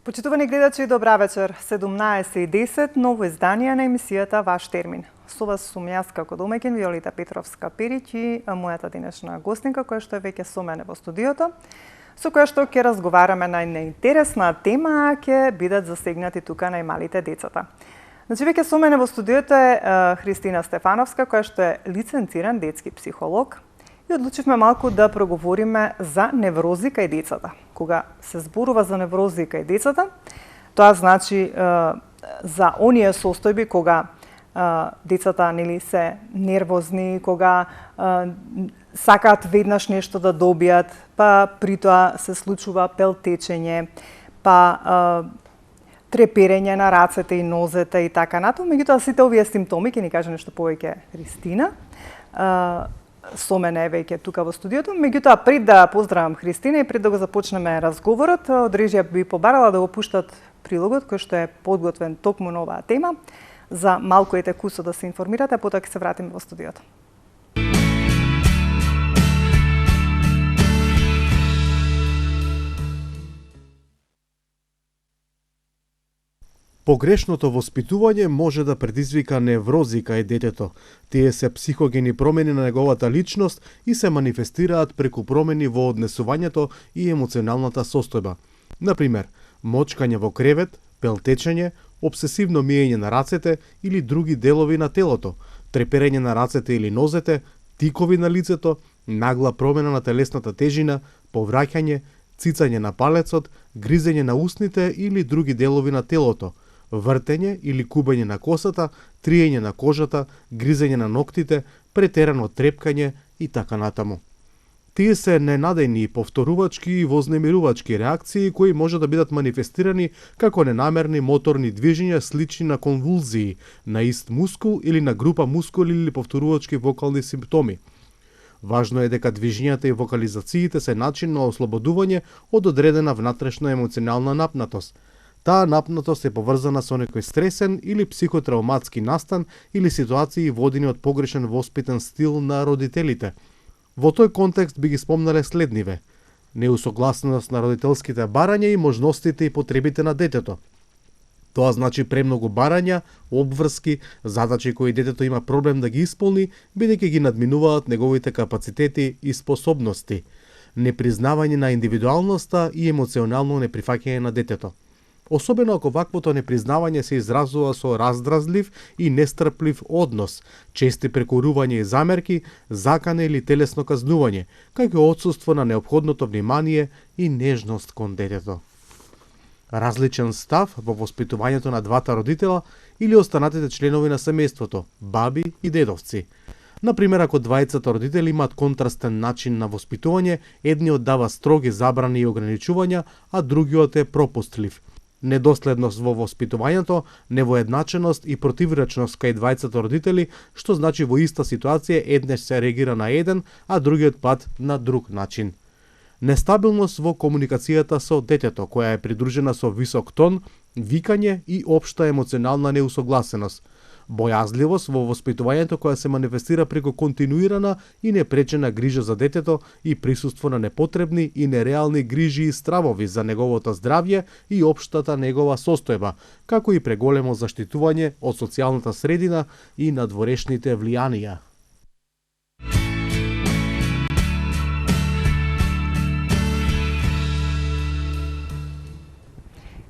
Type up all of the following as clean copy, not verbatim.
Почитувани гледачи, добра вечер. 17:10, ново издание на емисијата Ваш термин. Со вас сум јас како домаќин Виолета Петровска-Перич и мојата денешна гостинка, која што е веќе со мене во студиото, со која што ќе разговараме на интересна тема, а ќе бидат засегнати тука најмалите децата. Значи, веќе со мене во студиото е Христина Стефановска, која што е лиценциран детски психолог, и одлучивме малку да проговориме за неврозика и децата. Кога се зборува за неврозика и децата, тоа значи за оние состојби кога децата нели се нервозни, кога сакаат веднаш нешто да добијат, па при тоа се случува пелтечење, па треперење на рацете и нозете и така натаму. Меѓутоа сите овие симптоми, ќе ни каже нешто повеќе Христина, со мене е веќе тука во студиото. Меѓутоа, пред да поздравам Христина и пред да го започнеме разговорот, од режија би побарала да го пуштат прилогот кој што е подготвен токму на оваа тема, за малку ете кусо да се информирате, а потоа ќе се вратиме во студиото. Погрешното воспитување може да предизвика неврозика и детето. Тие се психогени промени на неговата личност и се манифестираат преку промени во однесувањето и емоционалната состојба. Например, мочкање во кревет, пелтечење, обсесивно миење на рацете или други делови на телото, треперење на рацете или нозете, тикови на лицето, нагла промена на телесната тежина, повраќање, цицање на палецот, гризење на устните или други делови на телото, вртење или кубење на косата, триење на кожата, гризење на ноктите, претерано трепкање и така натаму. Тие се ненадејни и повторувачки и вознемирувачки реакции кои може да бидат манифестирани како ненамерни моторни движења слични на конвулзии, на ист мускул или на група мускули или повторувачки вокални симптоми. Важно е дека движењата и вокализациите се начин на ослободување од одредена внатрешна емоционална напнатост. Таа напнатост е поврзана со некој стресен или психотравматски настан или ситуации водени од погрешен воспитен стил на родителите. Во тој контекст би ги спомнале следниве: неусогласеност на родителските барања и можностите и потребите на детето. Тоа значи премногу барања, обврски, задачи кои детето има проблем да ги исполни, бидејќи ги надминуваат неговите капацитети и способности. Непризнавање на индивидуалноста и емоционално неприфаќање на детето. Особено ако ваквото непризнавање се изразува со раздразлив и нестрплив однос, чести прекорување и замерки, закане или телесно казнување, како и отсуство на неопходното внимание и нежност кон детето. Различен став во воспитувањето на двата родитела или останатите членови на семејството, баби и дедовци. Например, ако двајцата родители имаат контрастен начин на воспитување, едниот дава строги забрани и ограничувања, а другиот е пропустлив. Недоследност во воспитувањето, невоедначеност и противречност кај двајцата родители, што значи во иста ситуација еднаш се реагира на еден, а другиот пат на друг начин. Нестабилност во комуникацијата со детето, која е придружена со висок тон, викање и општа емоционална неусогласеност. Бојазливост во воспитувањето која се манифестира преку континуирана и непречена грижа за детето и присуство на непотребни и нереални грижи и стравови за неговото здравје и општата негова состојба, како и преголемо заштитување од социјалната средина и надворешните влијанија.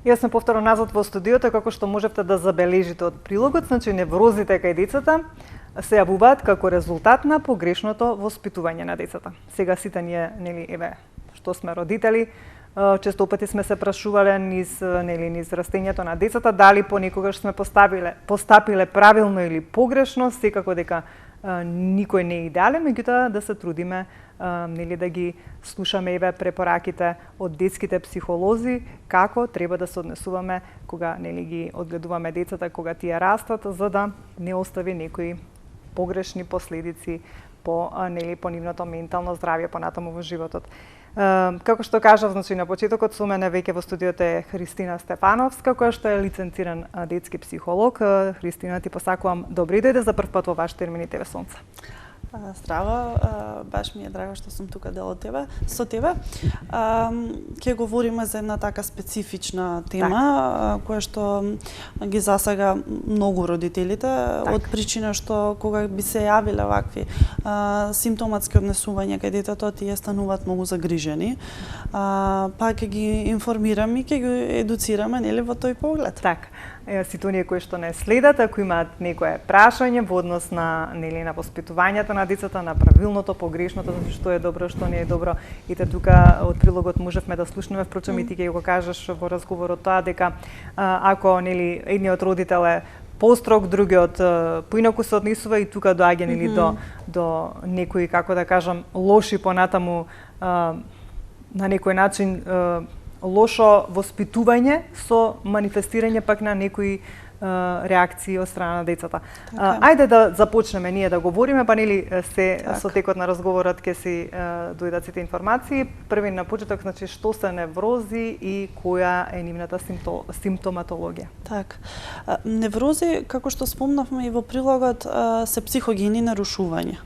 Јас сум повторно назад во студиото, како што можевте да забележите од прилогот, значи неврозите кај децата се јавуваат како резултат на погрешното воспитување на децата. Сега сите ние, нели, еве, што сме родители, често пати сме се прашувале низ растењето на децата, дали понекогаш сме постапиле правилно или погрешно, секако дека никој не е идеален, меѓутоа да се трудиме да ги слушаме еве препораките од детските психолози како треба да се однесуваме кога ги одгледуваме децата кога тие растат, за да не остави некои погрешни последици по нивното ментално здравје понатаму во животот. Како што кажав, значи на почетокот со мене веќе во студиото е Христина Стефановска, која што е лиценциран детски психолог. Христина, ти посакувам добри дојде за прв пат во Ваш термин и ТВ Сонце. Здраво, баш ми е драго што сум тука дел од тебе, со тебе. Ќе говориме за една така специфична тема, која што ги засага многу родителите, од причина што кога би се јавиле вакви симптоматски однесувања кај детето, тие стануваат многу загрижени. Па ќе ги информираме и ќе ги едуцираме, нели, во тој поглед. Така. Сите оние кои што не следат, ако имаат некое прашање во однос на, нели, на воспитувањето на децата, на правилното, погрешното, што е добро, што не е добро. И тука од прилогот можевме да слушнеме, впрочем и ти ќе го кажеш во разговорот тоа дека ако, нели, едниот родител е построг, другиот поинаку се однесува и тука доаѓа, нели, до некои, како да кажам, лоши понатаму на некој начин лошо воспитување со манифестирање пак на некои реакции од страна на децата. Ајде да започнеме ние да говориме, па нели се со текот на разговорот ќе си дојдат сите информации. Први на почеток, значи, што се неврози и која е нивната симптоматологија? Так. Неврози, како што спомнавме и во прилогот, се психогени нарушувања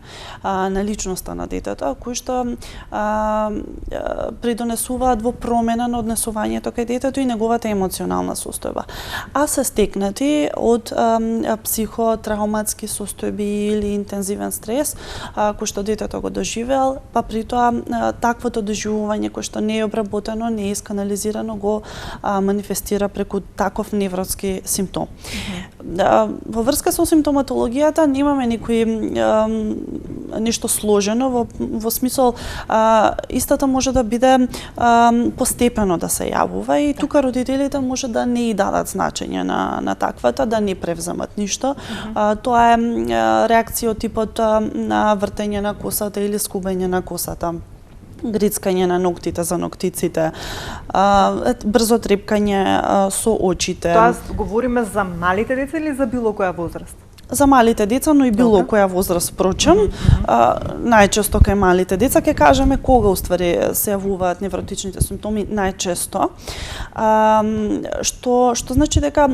на личноста на детето, кои што придонесуваат во промена на однесувањето кај детето и неговата емоционална состојба. А се стекнати од психотравматски состојби или интензивен стрес кој што детето го доживеал, па при тоа таквото доживување кое што не е обработено, не е исканализирано, го манифестира преку таков невротски симптом. Во врска со симптоматологијата немаме некои нешто сложено, во смисол истата може да биде постепено да се јавува и тука родителите може да не и дадат значење на таквата, да не превземат ништо. Тоа е реакција од типот на вртење на косата или скубење на косата, грицкање на ноктите за ноктиците, брзо трепкање со очите. Тоа говориме за малите деца или за било која возраст? За малите деца, но и било која возраст, впрочем. Најчесто кај малите деца, ќе кажеме кога уствари се јавуваат невротичните симптоми најчесто. Што значи дека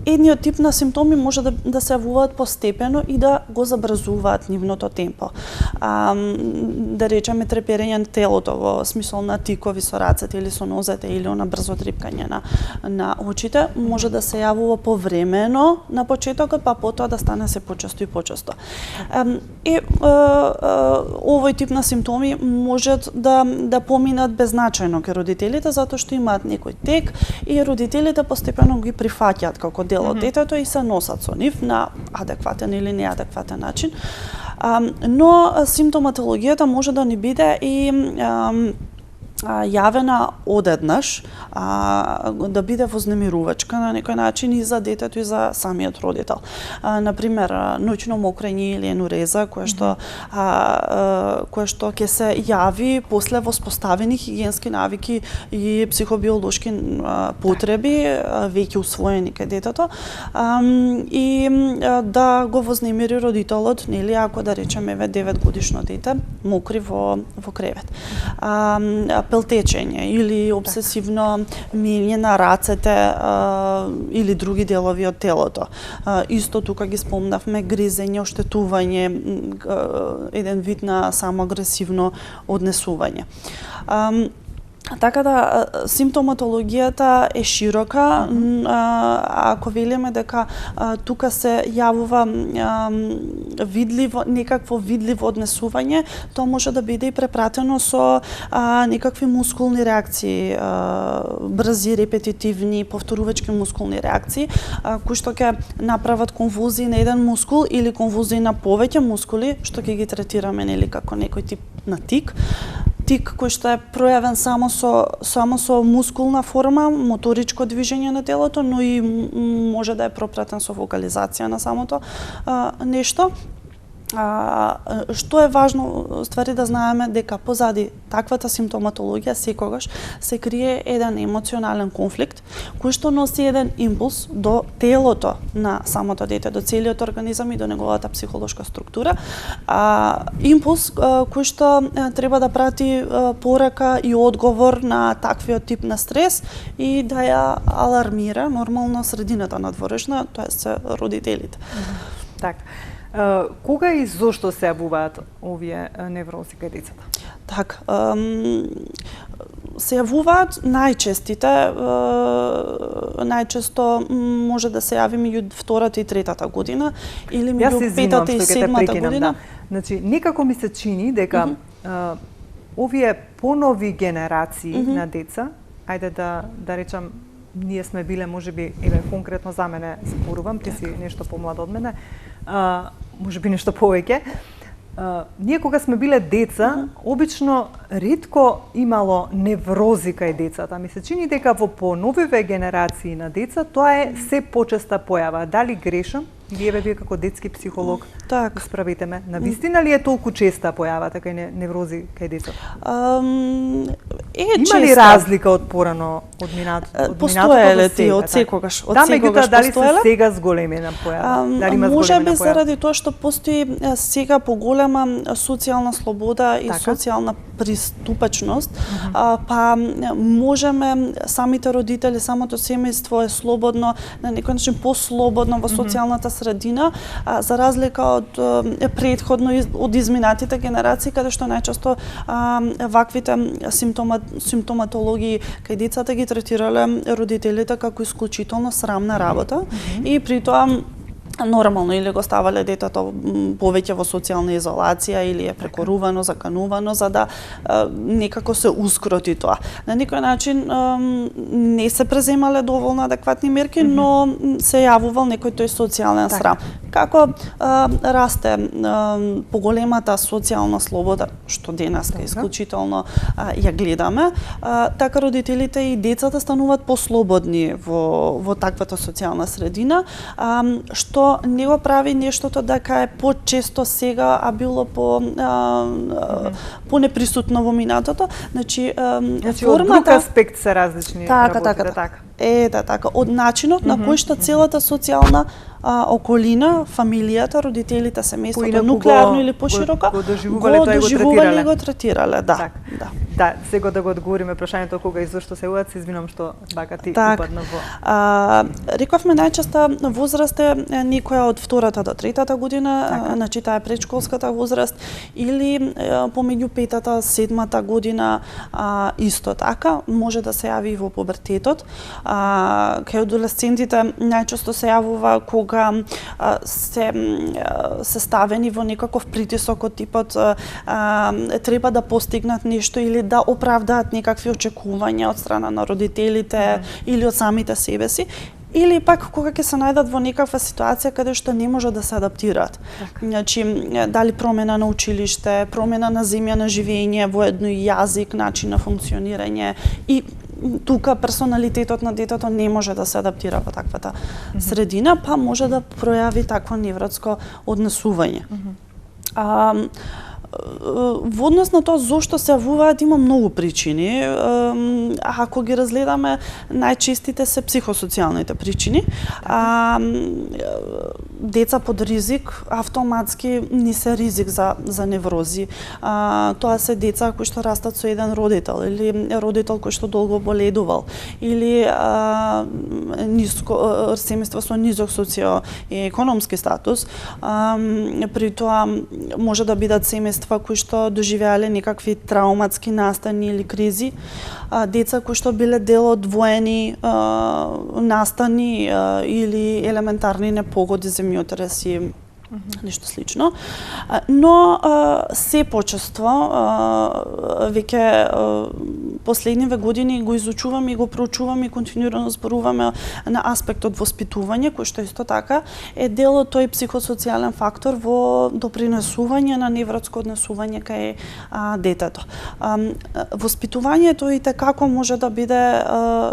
едниот тип на симптоми може да се јавуваат постепено и да го забрзуваат нивното темпо. Да речеме треперење на телото во смисол на тикови со рацете или со нозете или на брзо трепкање на очите може да се јавува повремено на почетокот, па потоа да стане се почесто и почесто. Овој тип на симптоми можат да поминат беззначајно кај родителите затоа што имаат некој тек и родителите постепено ги прифаќаат како дел од детето и се носат со нив на адекватен или неадекватен начин. Но симптоматологијата може да ни биде и јавена одеднаш, да биде вознемирувачка на некој начин и за детето и за самиот родител. Например, ноќно мокрење или енуреза која што ќе се јави после воспоставени хигиенски навики и психобиолошки потреби веќе усвоени кај детето и да го вознемири родителот, нели, ако да речеме 9 годишно дете мокри во кревет. Пелтечење или обсесивно миење на рацете или други делови од телото. Исто тука ги спомнавме гризење, оштетување, еден вид на самоагресивно однесување. Така да, симптоматологијата е широка, ако велиме дека тука се јавува некакво видливо однесување, тоа може да биде и препратено со некакви мускулни реакции, брзи, репетитивни, повторувачки мускулни реакции, кои што ќе направат конвулзии на еден мускул или конвулзии на повеќе мускули, што ќе ги третираме, нели, како некој тип на тик кој што е пројавен само со мускулна форма, моторичко движење на телото, но и може да е пропратен со вокализација на самото нешто. Што е важно ствари да знаеме дека позади таквата симптоматологија секогаш се крие еден емоционален конфликт кој што носи еден импулс до телото на самото дете, до целиот организам и до неговата психолошка структура. Импулс кој што треба да прати порака и одговор на таквиот тип на стрес и да ја алармира нормално средината надворешна, тоа се родителите. Така. Кога и зошто се јавуваат овие неврози кај децата? Така, се јавуваат најчесто може да се јави меѓу втората и третата година или меѓу петата и седмата година. Да. Значи, некако ми се чини дека овие понови генерации на деца, ајде да речам, ние сме биле, можеби, конкретно за мене зборувам, ти си нешто помлад од мене, можеби нешто повеќе. Ние кога сме биле деца, обично ретко имало неврози кај децата. Ми се чини дека во поновиве генерации на деца тоа е се почеста појава. Дали грешам? Или еве вие како детски психолог, исправите ме, навистина ли е толку честа појавата кај неврози кај децата? Има ли разлика од порано, од минатото? Постоеле ти од секогаш, да, меѓутоа дали се сега зголемена појава? Дали има зголемена појава? Можеби заради тоа што постои сега поголема социјална слобода и социјална приступачност, па можеме самите родители, самото семејство е слободно, на некој начин послободно во социјалната средина, за разлика од претходно од изминатите генерации, каде што најчесто ваквите симптоматологии кај децата ги третирале родителите како исклучително срамна работа и при тоа нормално или го ставале детето повеќе во социјална изолација или е прекорувано, заканувано за да некако се ускроти тоа. На некој начин не се преземале доволно адекватни мерки, но се јавувал некој тој социјален срам. Како расте поголемата социјална слобода, што денеска исклучително ја гледаме, така родителите и децата стануваат послободни во таквата социјална средина, што не го прави нештото дека е почесто сега, а било понеприсутно во минатото. Значи од друг аспект се различни работите, така. Од начинот на кој што целата социјална околина, фамилијата, родителите, семејството, нуклеарно или пошироко, го доживувале и го третирале. Да, сега да го одговориме прашањето кога и зошто се јавуваат, се извинам што бака ти упадна во. Рековме најчеста возраст е некоја од втората до третата година, значи таа е предшколската возраст, или помеѓу петата, седмата година, исто така, може да се јави и во пубертетот. Кај адолесцентите најчесто се јавува кога се ставени во некаков притисок од типот треба да постигнат нешто или да оправдаат некакви очекувања од страна на родителите или од самите себе си. Или пак кога ќе се најдат во некаква ситуација каде што не може да се адаптираат. Значи, дали промена на училиште, промена на земја на живење, воедно и јазик, начин на функционирање и тука персоналитетот на детето не може да се адаптира во таквата средина, па може да пројави такво невротско однесување. Во однос на тоа зошто се јавуваат има многу причини. Ако ги разгледаме, најчестите се психосоцијалните причини. Деца под ризик автоматски не се ризик за неврози. Тоа се деца кои што растат со еден родител или родител кој што долго боледувал или семејство со низок социјо-економски статус. При тоа може да бидат семејства кои што доживеале некакви трауматски настани или кризи, деца кои што биле дел од воени настани или елементарни непогоди, земјотреси, нешто слично. Но се почесто веќе последниве години го изучуваме и го проучуваме и континуирано зборуваме на аспектот воспитување, кој што исто така е дел од тој психосоцијален фактор во допринесување на невротско однесување кај детето. Воспитувањето и како може да биде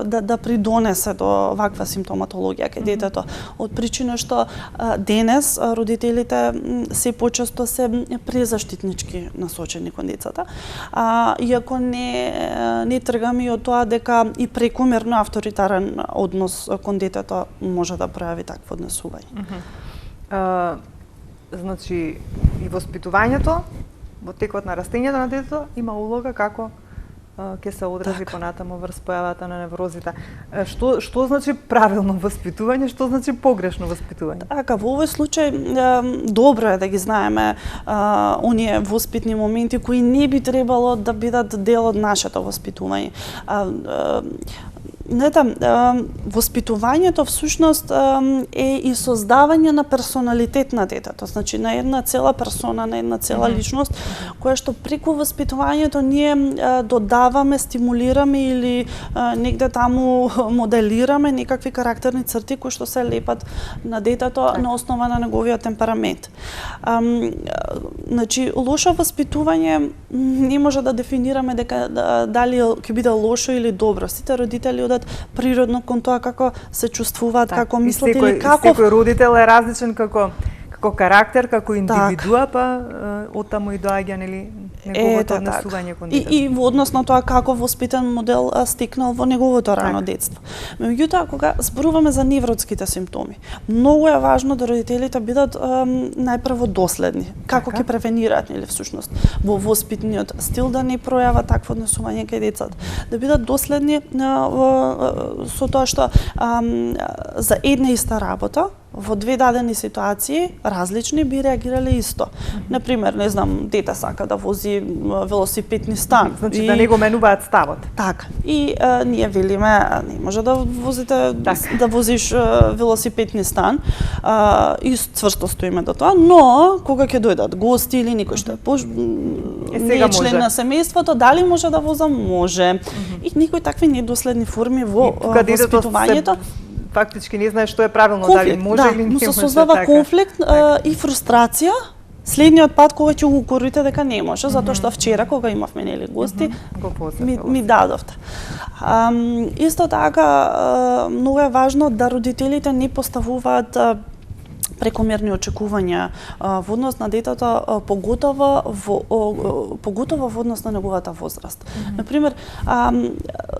да придонесе до ваква симптоматологија кај детето, од причина што денес родителите се почесто се презаштитнички насочени кон децата, иако не тргаме од тоа дека и прекомерно авторитарен однос кон детето може да пројави такво однесување. Значи, и воспитувањето во текот на растењето на детето има улога како ќе се одрази понатаму врз појавата на неврозите. Што значи правилно воспитување, што значи погрешно воспитување? Така, во овој случај добро е да ги знаеме оние воспитни моменти кои не би требало да бидат дел од нашето воспитување. Воспитувањето всушност е и создавање на персоналитет на детето, значи на една цела персона, на една цела личност, која што преку воспитувањето ние додаваме, стимулираме или негде таму моделираме некакви карактерни црти кои што се лепат на детето на основа на неговиот темперамент. Значи лошо воспитување не може да дефинираме дека дали ќе биде лошо или добро. Сите родители одат природно кон тоа како се чувствуваат, како мислат или како секој родител е различен како карактер, како индивидуа, па оттаму и доаѓа неговото однесување кон детето. И во однос на тоа како воспитан модел стекнал во неговото рано детство. Меѓутоа, кога зборуваме за невротските симптоми, многу е важно да родителите бидат најпрво доследни. Како ќе превенираат, нели всушност, во воспитниот стил да не пројава такво однесување кај децата. Да бидат доследни со тоа што за една иста работа во две дадени ситуации различни би реагирале исто. Например, не знам, дете сака да вози велосипед низ стан. Значи да не го менуваат ставот. Така. И ние велиме не може да возите да возиш велосипед низ стан. И цврсто стоиме до тоа, но кога ќе дојдат гости или некој што е член на семејството, дали може да возам? Може. И некои такви недоследни форми во воспитувањето фактички не знае што е правилно, дали може или не може. Но се создава конфликт и фрустрација. Следниот пат кога ќе го укорите дека не може, затоа што вчера кога имавме нели гости, ми дадовте. Исто така многу е важно да родителите не поставуваат прекомерни очекувања во однос на детето, поготово во однос на неговата возраст. Например,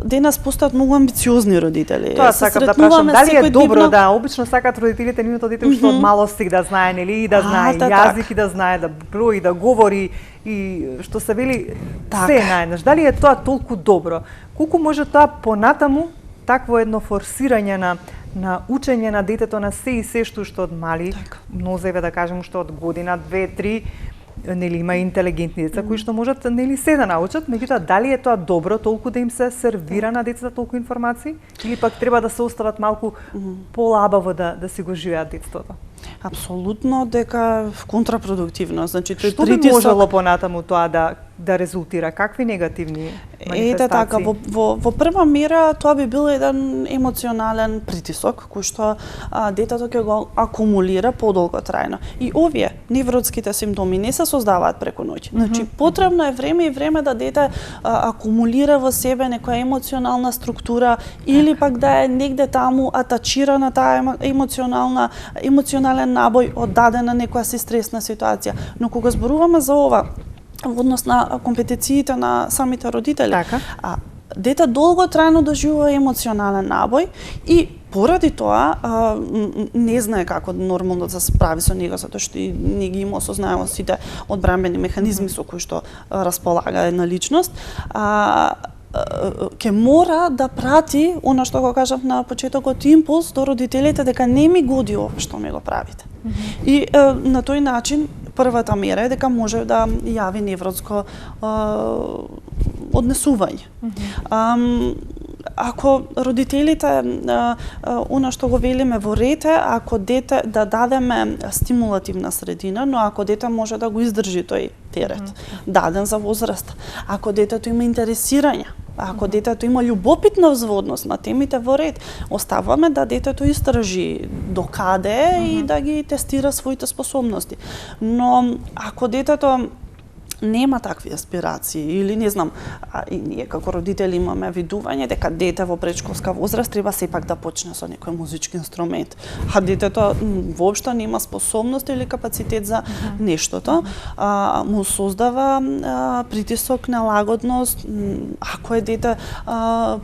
денес постојат многу амбициозни родители. Тоа сакам да прашам, дали е добро да обично сакаат родителите нивното дете уште од малости да знае, нели, и да знае јазик, и да знае да брои, да говори и што се вели се наеднаш. Дали е тоа толку добро? Колку може тоа понатаму такво едно форсирање на учење на детето на се и се што од мали, мнозеве да кажем уште од година, 2-3, нели има интелигентни деца кои што можат нели се да научат, меѓутоа дали е тоа добро толку да им се сервира на децата толку информации или пак треба да се остават малку полабаво да си го живеат детството? Апсолутно дека контрапродуктивно, значи тој што би можело понатаму тоа да резултира, какви негативни манифестации? Ете така, во прва мера тоа би бил еден емоционален притисок кој што детето ќе го акумулира подолго трајно. И овие невротските симптоми не се создаваат преку ноќ. Значи потребно е време да дете акумулира во себе некоја емоционална структура или пак да е негде таму атачирана таа емоционален набој од дадена некоја си стресна ситуација. Но кога зборуваме за ова во однос на компетициите на самите родители, дете долго трајно доживува емоционален набој и поради тоа не знае како нормално да се справи со него, затоа што не ги има осознаено сите одбранбени механизми со кои што располага една личност, ќе мора да прати она што го кажав на почетокот импулс до родителите дека не ми годи ова што ми го правите. И на тој начин првата мера е дека може да јави невротско однесување. Ако родителите, она што го велиме во ред е, ако дете да дадеме стимулативна средина, но ако дете може да го издржи тој терет, даден за возраст, ако детето има интересирање, ако детето има љубопитност во однос на темите во ред, оставаме да детето истражи докаде и да ги тестира своите способности. Но ако детето нема такви аспирации или не знам, и ние како родители имаме видување дека дете во предшколска возраст треба сепак да почне со некој музички инструмент, а детето воопшто нема способност или капацитет за нештото, му создава притисок на лагодност. Ако е дете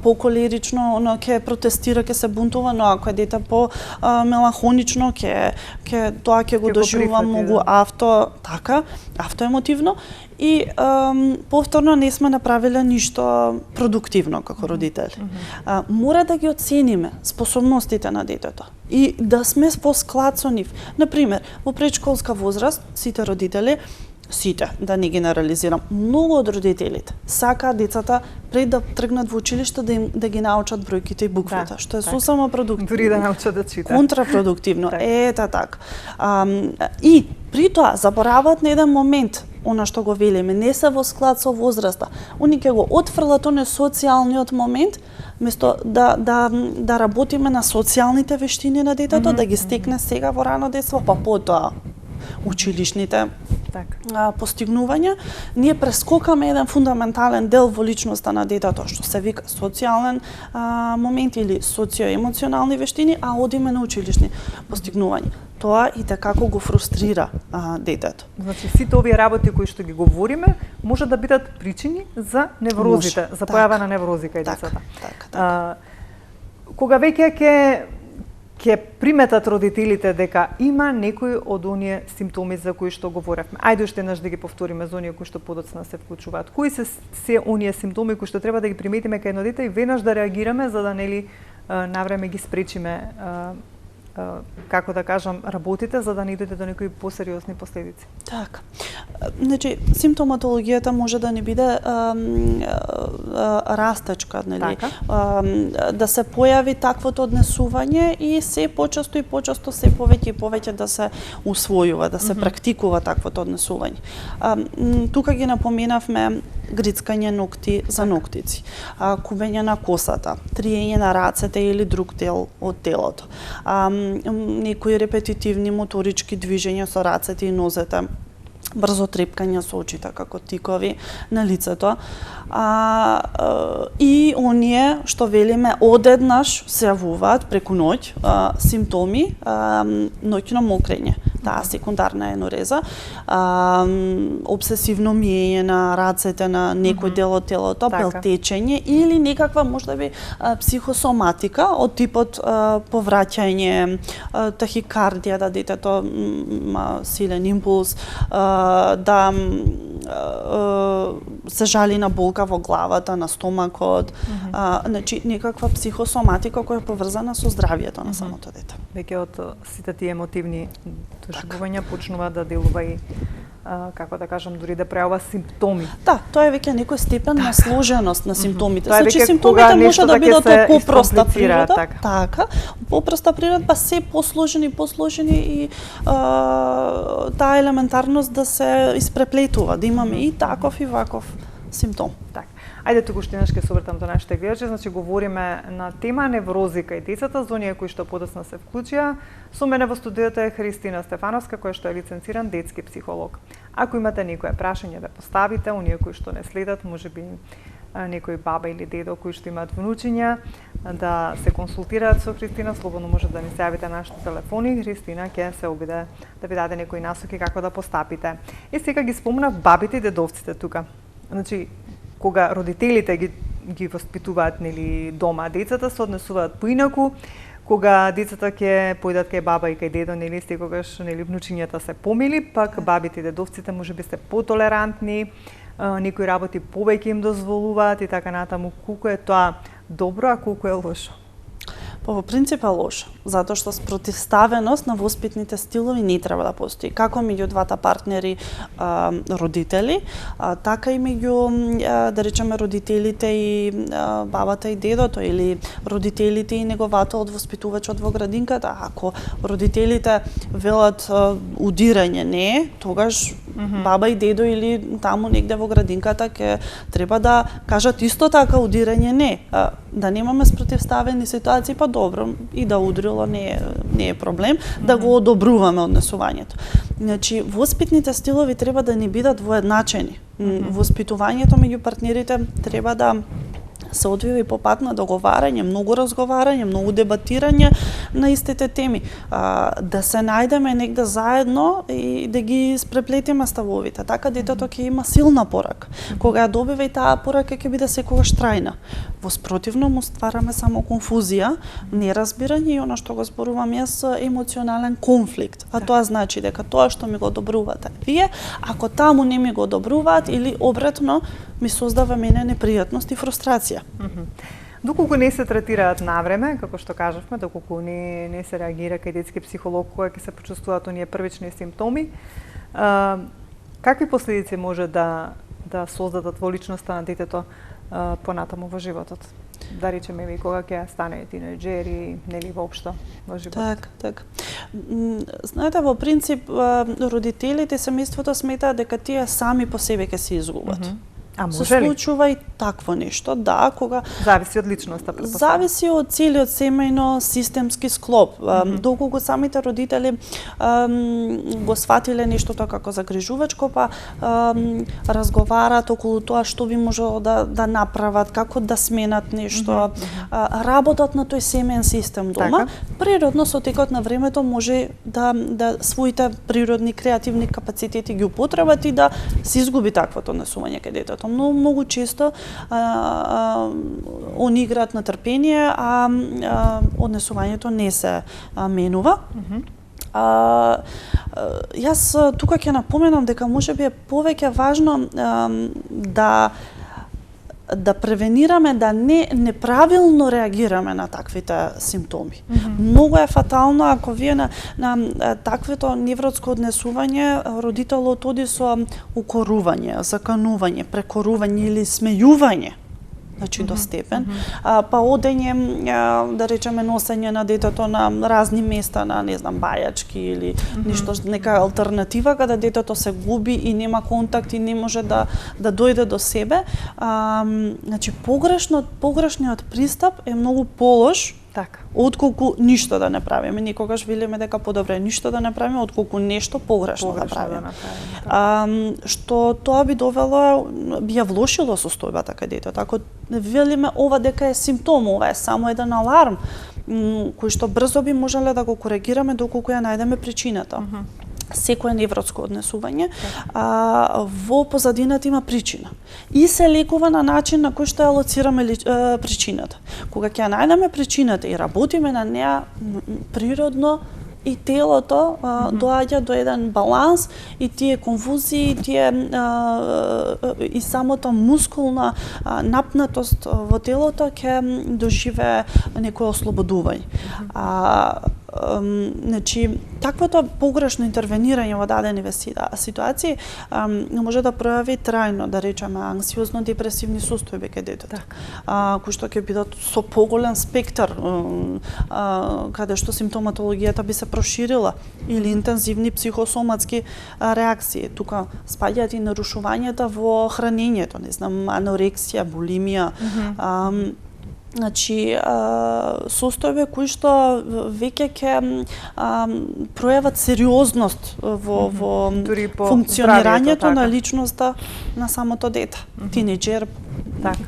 поколерично, оно ќе протестира, ќе се бунтува, но ако е дете по меланхонично, тоа ќе го доживува многу автоемотивно. и повторно не сме направиле ништо продуктивно како родители. Мора да ги оцениме способностите на детето и да сме во склад со нив. Например, во предшколска возраст сите родители, да не генерализирам, многу од родителите сакаат децата пред да тргнат во училиште да ги научат бројките и буквите, што е сосема продуктивно. Дури да научат да читаат. Контрапродуктивно. Ета така. И при тоа забораваат на еден момент она што го велиме, не се во склад со возраста. Они ќе го отфрлат оне социјалниот момент, место да работиме на социјалните вештини на детето, да ги стекне сега во рано детство, па потоа училишните постигнувања, ние прескокаме еден фундаментален дел во личноста на детето, што се вика социјален момент или социоемоционални вештини, а одиме на училишни постигнувања. Тоа и како го фрустрира детето. Значи, сите овие работи кои што ги говориме, може да бидат причини за неврозите, за појава на неврози кај децата. Кога веќе ќе приметат родителите дека има некои од оние симптоми за кои што говоревме. Ајде уште еднаш да ги повториме за оние кои што подоцна се вклучуваат. Кои се оние симптоми кои што треба да ги приметиме кај едно дете и веднаш да реагираме за да нели навреме ги спречиме како да кажам работите за да не дојде до некои посериозни последици. Така. Значи симптоматологијата може да не биде растечка, нели? Да се појави таквото однесување и се почесто и почесто се повеќе и повеќе да се усвојува, да се практикува таквото однесување. Тука ги напоменавме грицкање ногти за ноктици, кубење на косата, триење на рацете или друг дел од телото, некои репетитивни моторички движења со рацете и нозете, брзо трепкање со очите како тикови на лицето. И оние што велиме одеднаш се јавуваат преку ноќ симптоми, ноќно мокрење, таа секундарна енуреза, обсесивно миење на рацете на некој дел од телото, белтечење или некаква мождаби психосоматика од типот повраќање, тахикардија, да детето има силен импулс, да се жали на болка во главата, на стомакот, значи некаква психосоматика која е поврзана со здравието на самото дете. Веќе од сите тие емотивни доживувања почнува да делува и како да кажам, дури да пројавува симптоми. Да, тоа е веќе некој степен на сложеност на симптомите. Значи симптомите може да бидат од попроста природа, така, попроста природа, па се посложени и таа елементарност да се испреплетува, да имаме и таков и ваков симптом. Така. Ајде туку уште еднаш ќе се обртам до нашите гледачи, значи говориме на тема неврози кај децата, за оние кои што подоцна се вклучија. Со мене во студиото е Христина Стефановска, која што е лиценциран детски психолог. Ако имате некое прашање да поставите, оние кои што не следат, можеби некој баба или дедо кои што имаат внучиња, да се консултираат со Христина, слободно може да ни се јавите на нашите телефони. Христина ќе се обиде да ви даде некои насоки како да постапите. И сега ги спомнав бабите и дедовците тука. Значи, кога родителите ги воспитуваат нели дома, децата се однесуваат поинаку. Кога децата ќе појдат кај баба и кај дедо, нели секогаш нели внучињата се помили, пак бабите и дедовците можеби се потолерантни, некои работи повеќе им дозволуваат и така натаму. Колку е тоа добро, а колку е лошо? Па во принцип е лошо, затоа што спротивставеност на воспитните стилови не треба да постои. Како меѓу двата партнери родители, така и меѓу, да речеме, родителите и бабата и дедото, или родителите и неговата од воспитувачот во градинката. Ако родителите велат удирање не, тогаш баба и дедо или таму негде во градинката ќе треба да кажат исто така удирање не. Да немаме спротивставени ситуации, па добро, и да удрило не е проблем, да го одобруваме однесувањето. Значи, воспитните стилови треба да не бидат воедначени. Воспитувањето меѓу партнерите треба да се одвива и по пат на договарање, многу разговарање, многу дебатирање на истите теми. Да се најдеме негде заедно и да ги спреплетиме ставовите. Така детето ќе има силна порака. Кога ја добива и таа порака ќе биде секогаш трајна. Во спротивно му ствараме само конфузија, неразбирање и она што го зборувам јас емоционален конфликт. А тоа значи дека тоа што ми го одобрувате вие, ако таму не ми го одобруваат или обратно ми создава мене непријатност и фрустрација. Доколку не се третираат навреме, како што кажавме, доколку не се реагира кај детски психолог кога ќе се почувствуваат оние првични симптоми, какви последици може да создадат во личноста на детето понатаму во животот? Да речеме и кога ќе стане тинејџери, нели воопшто во животот. Так. Знаете, во принцип родителите, семејството сметаат дека тие сами по себе ќе се изгубат. А може се ли? случува и такво нешто, да, кога Зависи од личноста, претпоставувам. зависи од целиот семејно системски склоп. Доколку самите родители го сватиле нештото како загрижувачко, па разговараат околу тоа што би можело да направат, како да сменат нешто, работат на тој семеен систем дома, природно со текот на времето може да своите природни креативни капацитети ги употребат и да се изгуби таквото однесување кај детето. Многу често они играат на трпение, а однесувањето не се менува. Јас тука ќе напоменам дека можеби е повеќе важно да превенираме да неправилно реагираме на таквите симптоми. Многу е фатално ако вие на таквото невротско однесување родителот оди со укорување, заканување, прекорување или смејување. Значи до степен, па одење, да речеме, носење на детето на разни места, на, не знам, бајачки или нешто, нека алтернатива, каде детето се губи и нема контакт и не може да дојде до себе. Значи, погрешниот пристап е многу полош, отколку ништо да не правиме. Никогаш велиме дека подобре ништо да не правиме, отколку нешто погрешно да правиме. Што тоа би довело, би ја влошило состојбата кај детето. Ако велиме ова дека е симптом, ова е само еден аларм, кој што брзо би можеле да го коригираме доколку ја најдеме причината. Секое невротско однесување во позадината има причина и се лекува на начин на кој што ја лоцираме причината. Кога ќе ја најдеме причината и работиме на неа, природно и телото доаѓа до еден баланс и тие конфузии, и самото мускулна напнатост во телото ќе доживее некое ослободување. Значи, таквото погрешно интервенирање во дадени ситуации може да пројави трајно, да речеме, анксиозно-депресивни состојби кај детето, кои што ќе бидат со поголем спектар, каде што симптоматологијата би се проширила, или интензивни психосоматски реакции. Тука спаѓаат и нарушувањата во хранењето, не знам, анорексија, булимија, значи, состојби кои што веќе ќе пројават сериозност во функционирањето на личноста на самото дете. Тинејџер,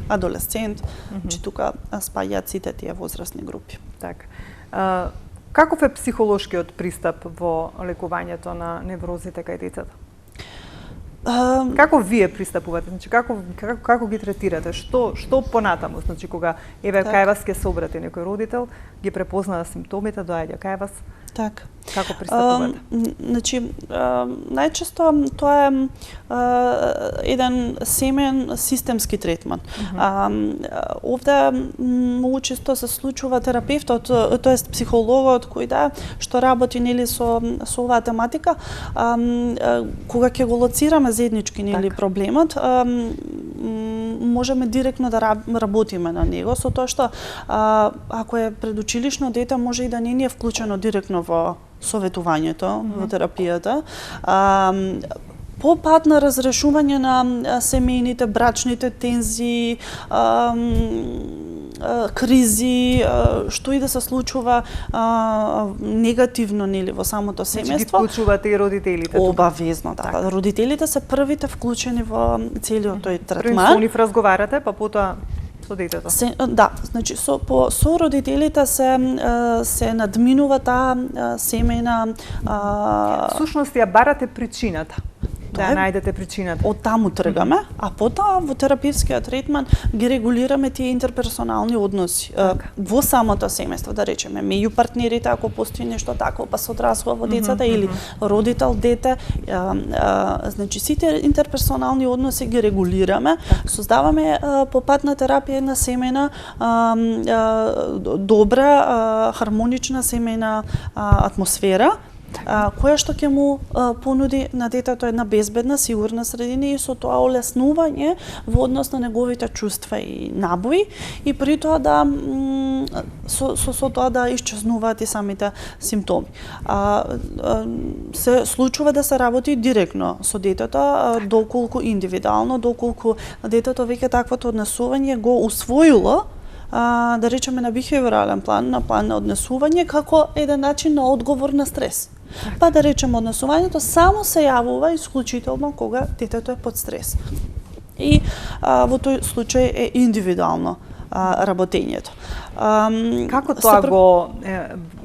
адолесцент, значи тука спаѓаат сите тие возрастни групи. Каков е психолошкиот пристап во лекувањето на неврозите кај детето? Како вие пристапувате? Значи, како ги третирате? Што понатаму? Значи, кога кај вас ќе се обрати некој родител, ги препознава симптомите, доаѓа кај вас, како пристапувате? Значи, најчесто тоа е еден семен системски третман. Овде многу често се случува терапевтот, тоест психологот кој што работи нели со оваа тематика, кога ќе го лоцираме заеднички нели проблемот, можеме директно да работиме на него, со тоа што ако е предучилишно дете може и да не е вклучено директно во советувањето, во терапијата. По пат на разрешување на семејните, брачните тензии, кризи, што и да се случува негативно нели во самото семејство. Значи ги вклучувате и родителите? Обавезно, да. Родителите се првите вклучени во целиот тој третман. Прво со нив разговарате, па потоа со детето. Да, значи со родителите се надминува таа семејна Всушност ја барате причината. Да најдете причината. Од таму тргаме, а потоа во терапевскиот третман ги регулираме тие интерперсонални односи. Во самото семејство, да речеме, меѓу партнерите, ако постои нешто такво, па се одразува во децата или родител дете, значи сите интерперсонални односи ги регулираме, создаваме по пат на терапија една семејна добра, хармонична семејна атмосфера, која што ќе му понуди на детето една безбедна, сигурна средина и со тоа олеснување во однос на неговите чувства и набои и при тоа да со тоа да исчезнуваат и самите симптоми. Се случува да се работи директно со детето, доколку индивидуално, доколку детето веќе таквото однесување го усвоило, да речеме на бихевиорален план, на план на однесување како еден начин на одговор на стрес. Па да речеме однесувањето само се јавува исклучително кога детето е под стрес. И во тој случај е индивидуално работењето. Како тоа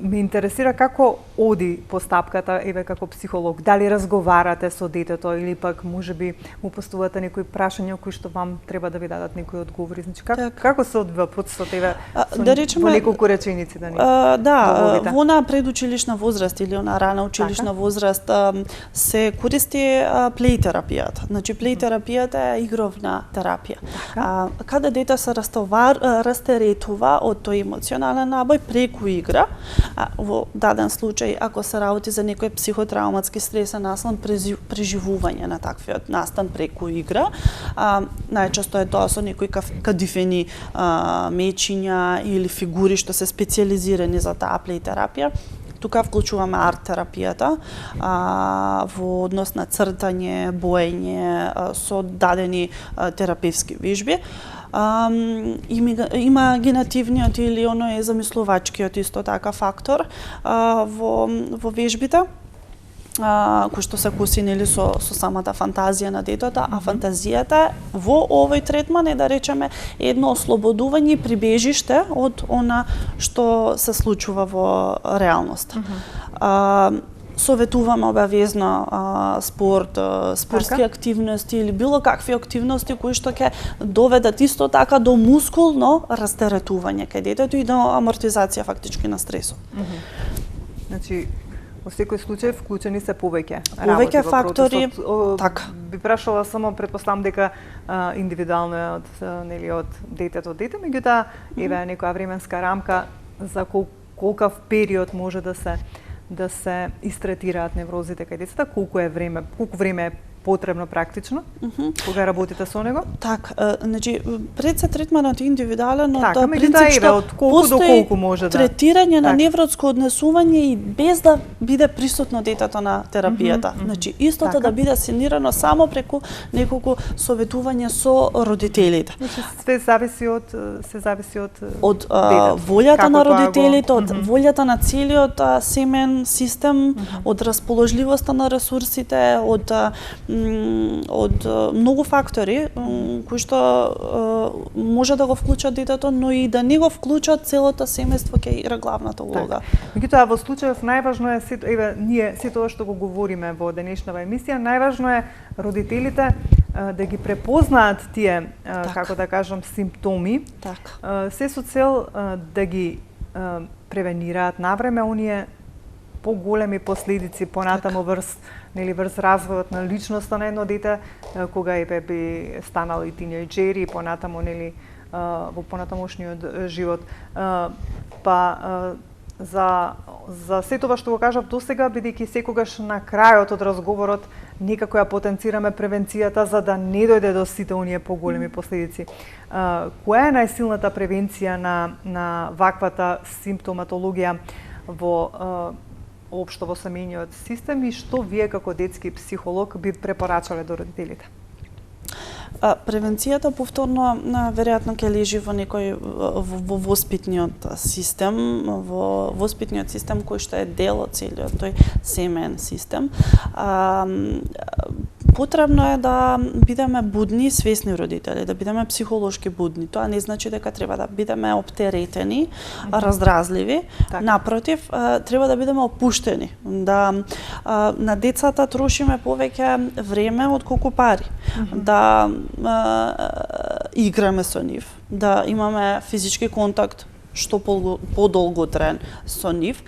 ме интересира како оди постапката, еве како психолог, дали разговарате со детето или пак можеби му поставувате некои прашања кои што вам треба да ви дадат некои одговори, значи како се одвива процесот, еве да речеме, во неколку реченици да ни во на предучилишна возраст или на рана училишна возраст се користи плејтерапијата. Значи плејтерапијата е игровна терапија. Каде дете се растеретува од тој емоционален набој преку игра, во даден случај ако се работи за некој психотравматски стресен настан, преживување на таквиот настан преку игра, најчесто е тоа со некои кадифени мечиња или фигури што се специјализирани за таа плејтерапија. Тука вклучуваме арт-терапијата во однос на цртање, боење со дадени терапевски вежби. Има генативниот или оној замислувачкиот исто така фактор во вежбите, кој што се коси нели со самата фантазија на детето, а фантазијата во овој третман е да речеме едно ослободување и прибежиште од она што се случува во реалноста. Советуваме обавезно спорт, спортски активности или било какви активности кои што ќе доведат исто така до мускулно растеретување кај детето и до амортизација фактички на стресот. Значи, во секој случај вклучени се повеќе фактори. Така. Би прашала само, предпоставам дека индивидуално е од дете до дете, меѓутоа еве некоја временска рамка за колкав период може да се истретираат неврозите кај децата, колку време е потребно практично, кога работите со него? Така, значи пред се третманот индивидуален, од принцип што од колку до колку може да третирање на невротско однесување и без да биде присутно детето на терапијата. Значи истото да биде асинирано само преку неколку советување со родителите. Значи се зависи од волјата на родителите, од волјата на целиот семен систем, од расположливоста на ресурсите, од многу фактори кои што може да го вклучат детето, но и да не го вклучат целото семејство ќе игра главната улога. Меѓутоа во случајов најважно е ние сите тоа што го говориме во денешнава емисија, најважно е родителите да ги препознаат тие како да кажам симптоми. Се со цел да ги превенираат навреме оние поголеми последици понатаму врз развојот на личноста на едно дете, кога би станали тинејџери, понатаму во понатамошниот живот. За се тоа што го кажав досега, бидејќи секогаш на крајот од разговорот некако ја потенцираме превенцијата за да не дојде до сите оние поголеми последици. Која е најсилната превенција на ваквата симптоматологија во општо во семејниот систем и што вие како детски психолог би препорачале до родителите? Превенцијата повторно веројатно ќе лежи во некој во воспитниот систем, кој што е дел од целиот тој семеен систем. Потребно е да бидеме будни и свесни родители, да бидеме психолошки будни. Тоа не значи дека треба да бидеме оптеретени, раздразливи. Так. Напротив, треба да бидеме опуштени, да на децата трошиме повеќе време отколку пари, да играме со нив, да имаме физички контакт што подолготраен со нив.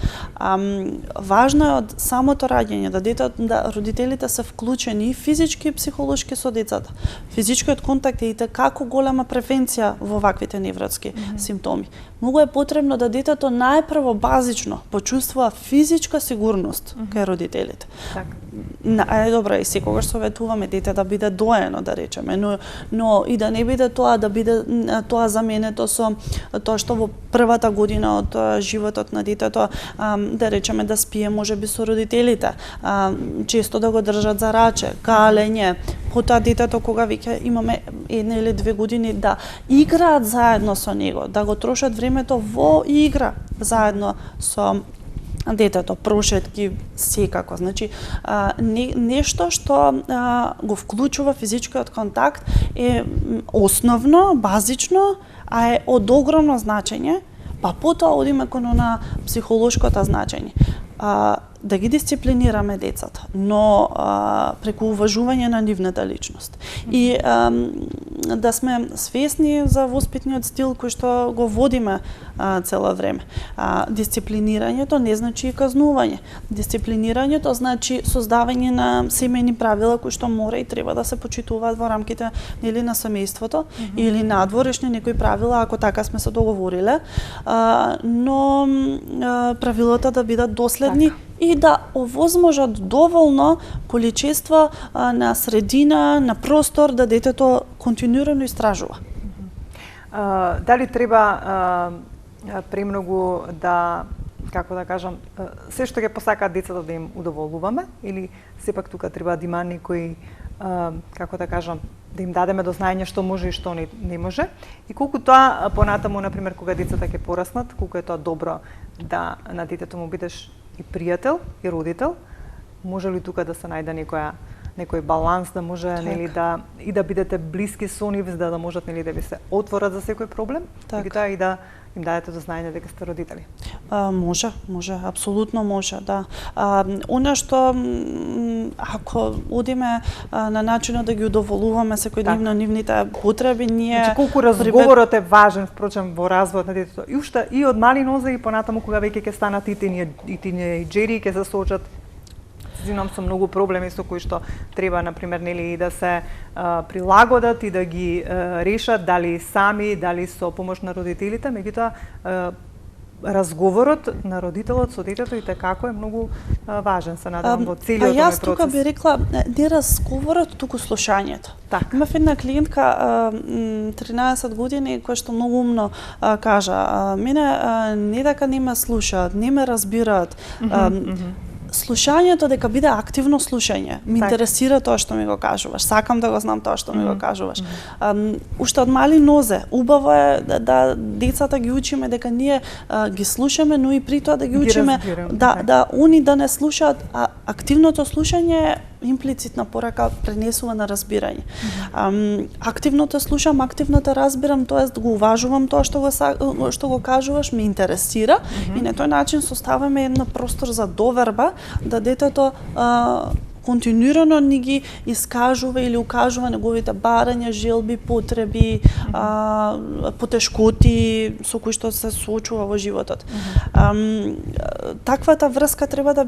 Важно е од самото раѓање да родителите се вклучени и физички и психолошки со децата. Физичкиот контакт е и како голема превенција во ваквите невротски симптоми. Многу е потребно да детето најпрво базично почувствува физичка сигурност кај родителите. Так. Добро, и секогаш советуваме дете да биде доено, да речеме, но и да не биде тоа да биде тоа заменето со тоа што во првата година од животот на детето, да речеме да спие можеби со родителите, често да го држат за раче, галење, потоа детето кога веќе имаме 1 или 2 години да играат заедно со него, да го трошат времето во игра заедно со детето, прошетки, секако. Значи, нешто што го вклучува физичкиот контакт е основно, базично, а е од огромно значење, па потоа одиме кон на психолошкото значење. Да ги дисциплинираме децата, но преку уважување на нивната личност. И да сме свесни за воспитниот стил кој што го водиме цело време. Дисциплинирањето не значи и казнување. Дисциплинирањето значи создавање на семејни правила кои што мора и треба да се почитуваат во рамките или на семејството или надворешни некои правила ако така сме се договориле, но правилата да бидат доследни и да овозможат доволно количество на средина, на простор да детето континуирано истражува. Дали треба премногу да, како да кажам, се што ќе посакаат децата да им удоволуваме или сепак тука треба да има некои, како да кажам, да им дадеме до знаење што може и што не може и колку тоа понатаму, например, кога децата ќе пораснат, колку е тоа добро да на детето му бидеш и пријател и родител, може ли тука да се најде некој баланс да може нели да бидете блиски со нив за да можат нели да ви се отворат за секој проблем, и да им дадете до знаење дека сте родители? Може, апсолутно може, да. Она што ако одиме на начинот да ги удоволуваме секојдневно нивните потреби, ние значи колку разговорот е важен впрочем во развојот на детето и уште и од мали нозе и понатаму кога веќе ќе станат и тинејџери ќе се соочат со многу проблеми со кои што треба, например, нели да се прилагодат и да ги решат дали сами, дали со помош на родителите, меѓутоа разговорот на родителот со детето и како е многу важен, се надевам, во целиот овој процес. Јас тука би рекла не разговорот, туку слушањето. Имав една клиентка 13 години која што многу умно кажа, мене не дека не ме слушаат, не ме разбираат. Слушањето дека биде активно слушање. Ме интересира тоа што ми го кажуваш. Сакам да го знам тоа што ми го кажуваш. Уште од мали нозе, убаво е да децата ги учиме дека ние ги слушаме, но и при тоа да ги учиме да они да не слушаат, а активното слушање е имплицитна порака пренесува на разбирање. Активното слушам, активното разбирам, тоест го уважувам тоа што го кажуваш, ме интересира и на тој начин составаме една простор за доверба да детето континуирано ни ги искажува или укажува неговите барања, желби, потреби, потешкоти со кои што се соочува во животот. Таквата врска треба да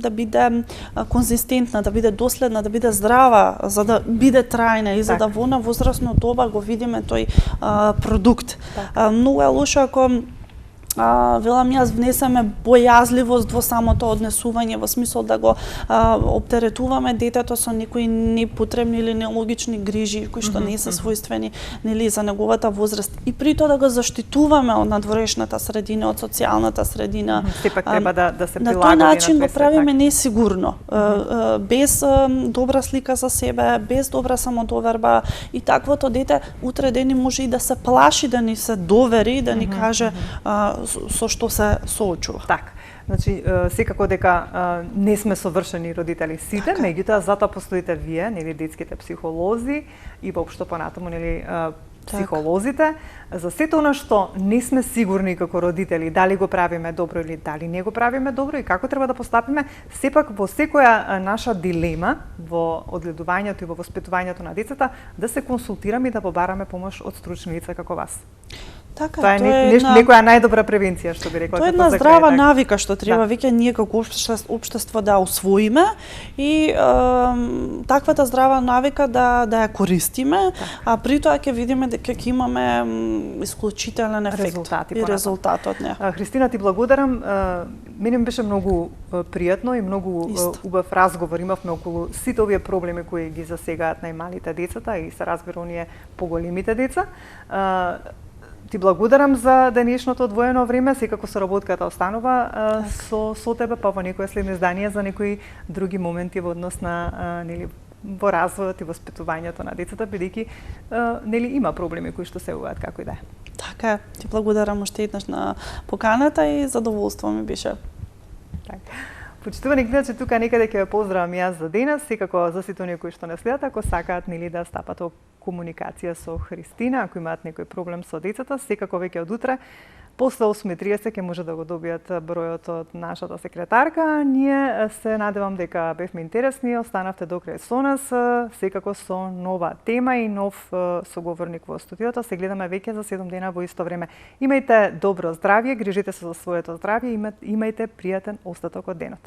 биде конзистентна, да биде доследна, да биде здрава, за да биде трајна и за да во на возрастно доба го видиме тој продукт. Многу е лошо ако велам јас внесеме бојазливост во самото однесување, во смисол да го оптеретуваме детето со некои непотребни или нелогични грижи кои што не се својствени нели за неговата возраст и при тоа да го заштитуваме од надворешната средина, од социјалната средина. Сепак треба да се прилагоди на тој начин го правиме несигурно, без добра слика за себе, без добра самодоверба и таквото дете утре дени може и да се плаши да ни се довери, да ни каже со што се соочува. Така. Значи, секако дека не сме совршени родители сите, меѓутоа затоа постоите вие, нели, детските психолози и воопшто понатаму, нели, психолозите, за сето она што не сме сигурни како родители дали го правиме добро или дали не го правиме добро и како треба да постапиме, сепак во секоја наша дилема во одгледувањето и во воспитувањето на децата да се консултираме и да побараме помош од стручни лица како вас. Така, тоа е некоја најдобра превенција, што би рекла. Тоа е една здрава навика што треба веќе ние како општество да усвоиме и таквата здрава навика да ја користиме, а при тоа ќе видиме дека ќе имаме исклучителен ефект и резултат од неа. Христина, ти благодарам. Мене ми беше многу пријатно и многу убав разговор имавме околу сите овие проблеми кои ги засегаат најмалите децата и се разбира оние поголемите деца. Ти благодарам за денешното одвоено време, секако соработката останува со тебе, па во некое следно издание за некои други моменти во однос на нели во развојот и воспитувањето на децата, бидејќи нели има проблеми кои што се јавуваат како и да е. Така, ти благодарам уште еднаш на поканата и задоволство ми беше. Така. Почитувани гледачи, тука некаде ќе ве поздравам јас за денес, секако за сите оние кои што не следат, ако сакаат нели да стапат во комуникација со Христина, ако имаат некој проблем со децата, секако веќе од утре после 8:30 ќе може да го добијат бројот од нашата секретарка. Ние се надевам дека бевме интересни, останавте до крај со нас, секако со нова тема и нов соговорник во студиото. Се гледаме веќе за 7 дена во исто време. Имајте добро здравје, грижите се за своето здравје, имајте пријатен остаток од денот.